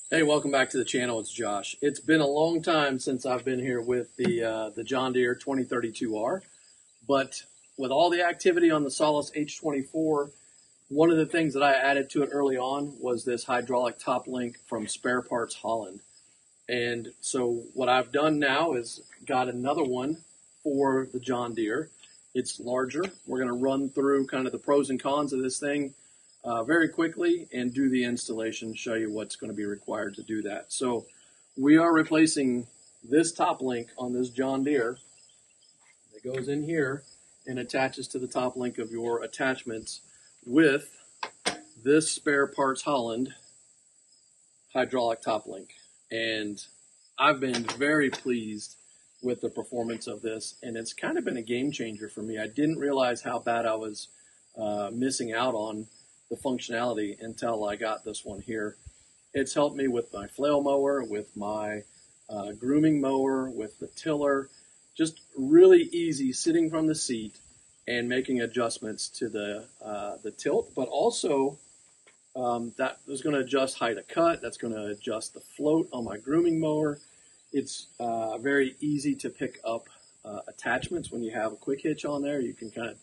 Hey, welcome back to the channel. It's Josh. It's been a long time since I've been here with the John Deere 2032R, but with all the activity on the Solus H24, one of the things that I added to it early on was this hydraulic top link from Spare Parts Holland. And so what I've done now is got another one for the John Deere. It's larger. We're going to run through kind of the pros and cons of this thing very quickly and do the installation, show you what's going to be required to do that. So we are replacing this top link on this John Deere that goes in here and attaches to the top link of your attachments with this Spare Parts Holland hydraulic top link. And I've been very pleased with the performance of this, and it's kind of been a game changer for me. I didn't realize how bad I was missing out on the functionality until I got this one here. It's helped me with my flail mower, with my grooming mower, with the tiller. Just really easy sitting from the seat and making adjustments to the tilt, but also that is going to adjust height of cut. That's going to adjust the float on my grooming mower. It's very easy to pick up attachments when you have a quick hitch on there. You can kind of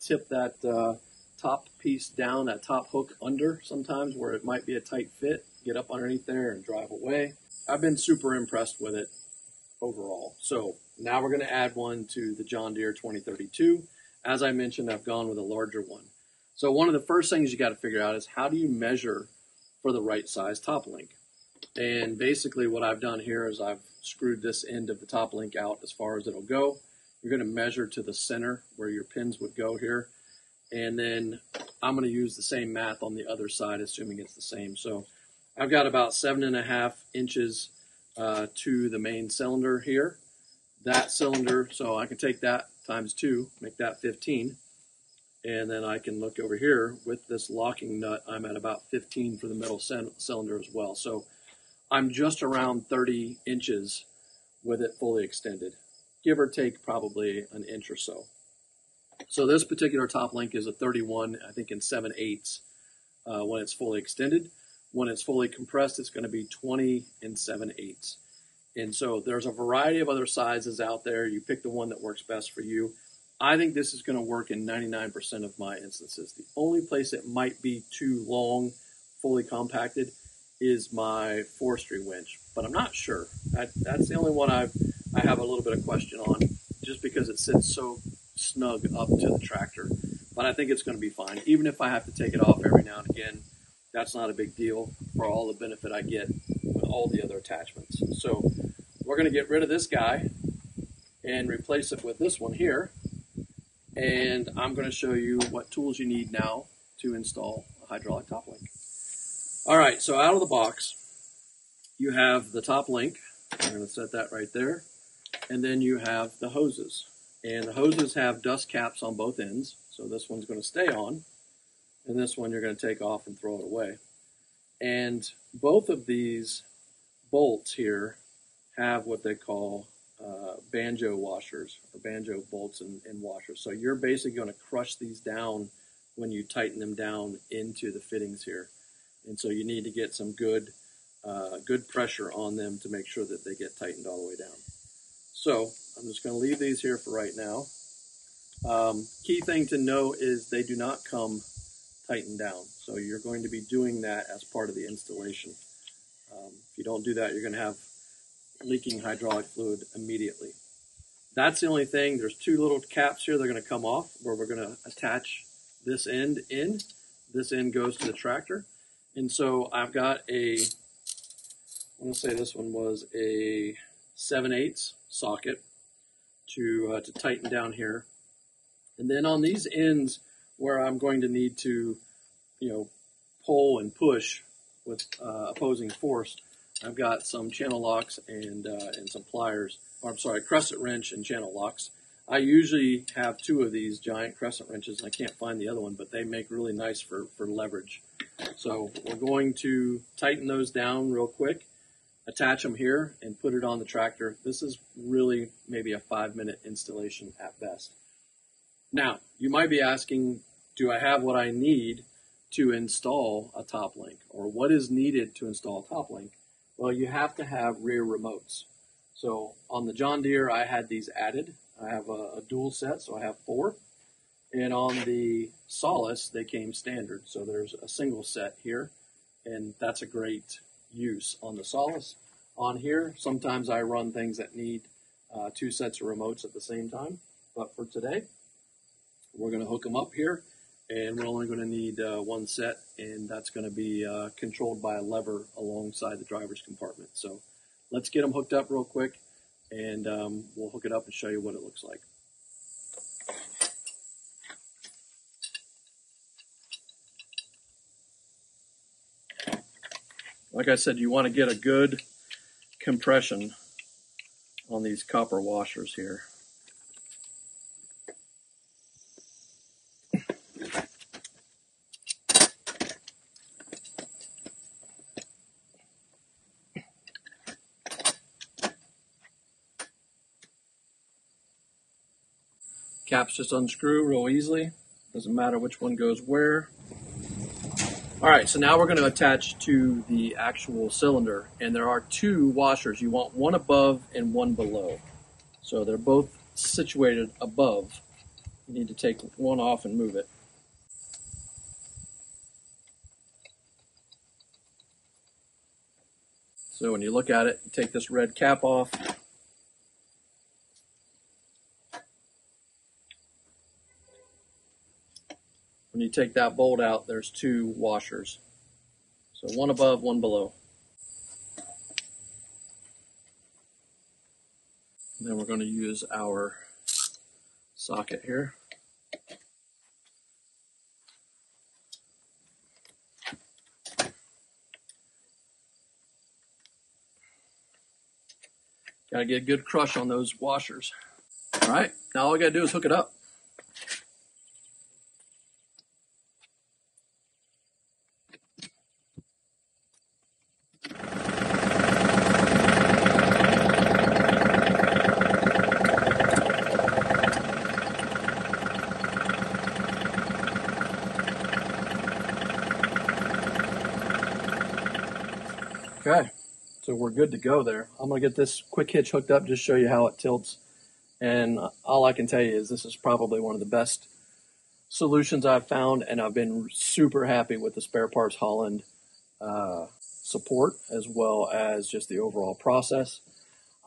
tip that top piece down, that top hook under sometimes where it might be a tight fit, get up underneath there and drive away. I've been super impressed with it overall. So now we're going to add one to the John Deere 2032. As I mentioned, I've gone with a larger one. So one of the first things you got to figure out is how do you measure for the right size top link? And basically what I've done here is I've screwed this end of the top link out as far as it'll go. You're going to measure to the center where your pins would go here. And then I'm going to use the same math on the other side, assuming it's the same. So I've got about 7.5 inches to the main cylinder here. That cylinder, so I can take that times 2, make that 15. And then I can look over here with this locking nut, I'm at about 15 for the middle cylinder as well. So I'm just around 30 inches with it fully extended, give or take probably an inch or so. So this particular top link is a 31, I think in 7/8 when it's fully extended. When it's fully compressed, it's going to be 20 and 7/8. And so there's a variety of other sizes out there. You pick the one that works best for you. I think this is going to work in 99% of my instances. The only place it might be too long, fully compacted, is my forestry winch, but I'm not sure. That's the only one I have a little bit of question on, just because it sits so snug up to the tractor. But I think it's going to be fine. Even if I have to take it off every now and again, that's not a big deal for all the benefit I get with all the other attachments. So we're going to get rid of this guy and replace it with this one here. And I'm going to show you what tools you need now to install a hydraulic top link. All right, so out of the box, you have the top link. I'm going to set that right there. And then you have the hoses. And the hoses have dust caps on both ends. So this one's going to stay on. And this one you're going to take off and throw it away. And both of these bolts here have what they call banjo washers, or banjo bolts and washers. So you're basically going to crush these down when you tighten them down into the fittings here. And so you need to get some good pressure on them to make sure that they get tightened all the way down. So I'm just going to leave these here for right now. Key thing to know is they do not come tightened down. So you're going to be doing that as part of the installation. If you don't do that, you're going to have leaking hydraulic fluid immediately. That's the only thing. There's 2 little caps here. They're going to come off where we're going to attach this end in. This end goes to the tractor. And so I've got I want to say this one was a 7/8 socket to tighten down here. And then on these ends where I'm going to need to, pull and push with opposing force, I've got some channel locks and some pliers, or I'm sorry, crescent wrench and channel locks. I usually have 2 of these giant crescent wrenches, and I can't find the other one, but they make really nice for leverage. So we're going to tighten those down real quick, attach them here, and put it on the tractor. This is really maybe a 5-minute installation at best. Now, you might be asking, do I have what I need to install a top link, or what is needed to install a top link? Well, you have to have rear remotes. So on the John Deere, I had these added. I have a dual set, so I have 4. And on the Solace, they came standard. So there's a single set here, and that's a great use on the Solace. On here, sometimes I run things that need 2 sets of remotes at the same time. But for today, we're going to hook them up here, and we're only going to need 1 set, and that's going to be controlled by a lever alongside the driver's compartment. So let's get them hooked up real quick, and we'll hook it up and show you what it looks like. Like I said, you want to get a good compression on these copper washers here. Caps just unscrew real easily. Doesn't matter which one goes where. All right, so now we're going to attach to the actual cylinder, and there are 2 washers. You want one above and one below. So they're both situated above. You need to take one off and move it. So when you look at it, you take this red cap off. When you take that bolt out, there's 2 washers. So one above, one below. And then we're going to use our socket here. Got to get a good crush on those washers. All right, now all we got to do is hook it up. Okay, so we're good to go there. I'm going to get this quick hitch hooked up, just show you how it tilts. And all I can tell you is this is probably one of the best solutions I've found, and I've been super happy with the Spare Parts Holland support, as well as just the overall process.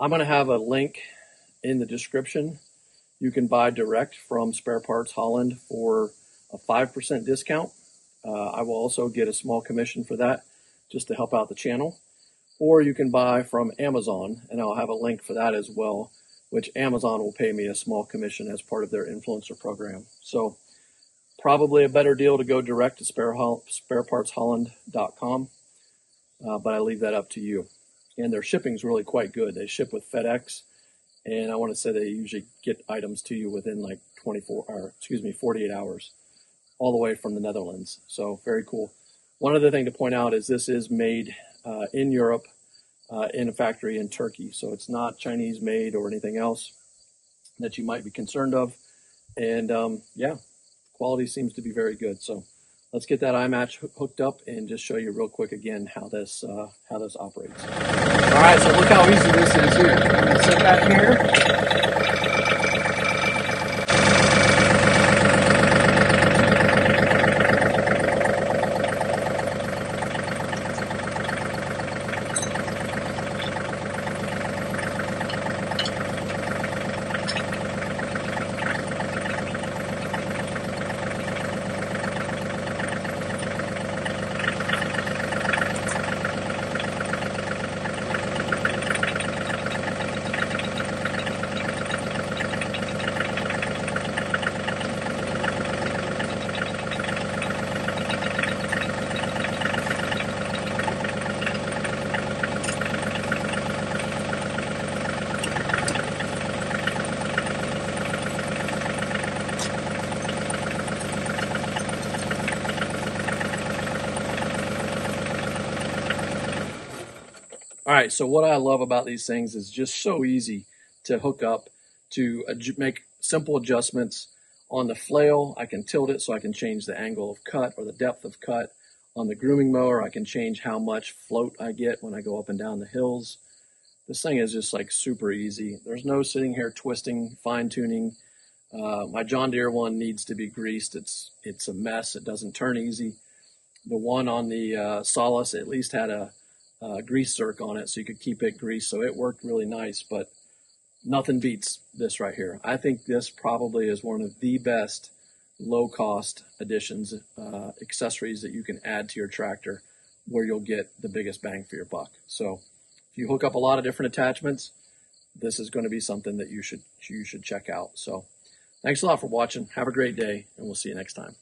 I'm going to have a link in the description. You can buy direct from Spare Parts Holland for a 5% discount. I will also get a small commission for that, just to help out the channel. Or you can buy from Amazon, and I'll have a link for that as well, which Amazon will pay me a small commission as part of their influencer program. So probably a better deal to go direct to sparepartsholland.com, but I leave that up to you. And their shipping is really quite good. They ship with FedEx, and I want to say they usually get items to you within like 48 hours, all the way from the Netherlands. So very cool. One other thing to point out is this is made in Europe, in a factory in Turkey. So it's not Chinese made or anything else that you might be concerned of. And yeah, quality seems to be very good. So let's get that iMatch hooked up and just show you real quick again how this operates. All right, so look how easy this is here. I'm going to set that here. All right, so what I love about these things is just so easy to hook up, to make simple adjustments. On the flail, I can tilt it so I can change the angle of cut or the depth of cut. On the grooming mower, I can change how much float I get when I go up and down the hills. This thing is just like super easy. There's no sitting here twisting, fine tuning. My John Deere one needs to be greased. It's a mess. It doesn't turn easy. The one on the Solace at least had a grease zerk on it so you could keep it greased. So it worked really nice, but nothing beats this right here. I think this probably is one of the best low-cost additions, accessories that you can add to your tractor where you'll get the biggest bang for your buck. So if you hook up a lot of different attachments, this is going to be something that you should check out. So thanks a lot for watching. Have a great day, and we'll see you next time.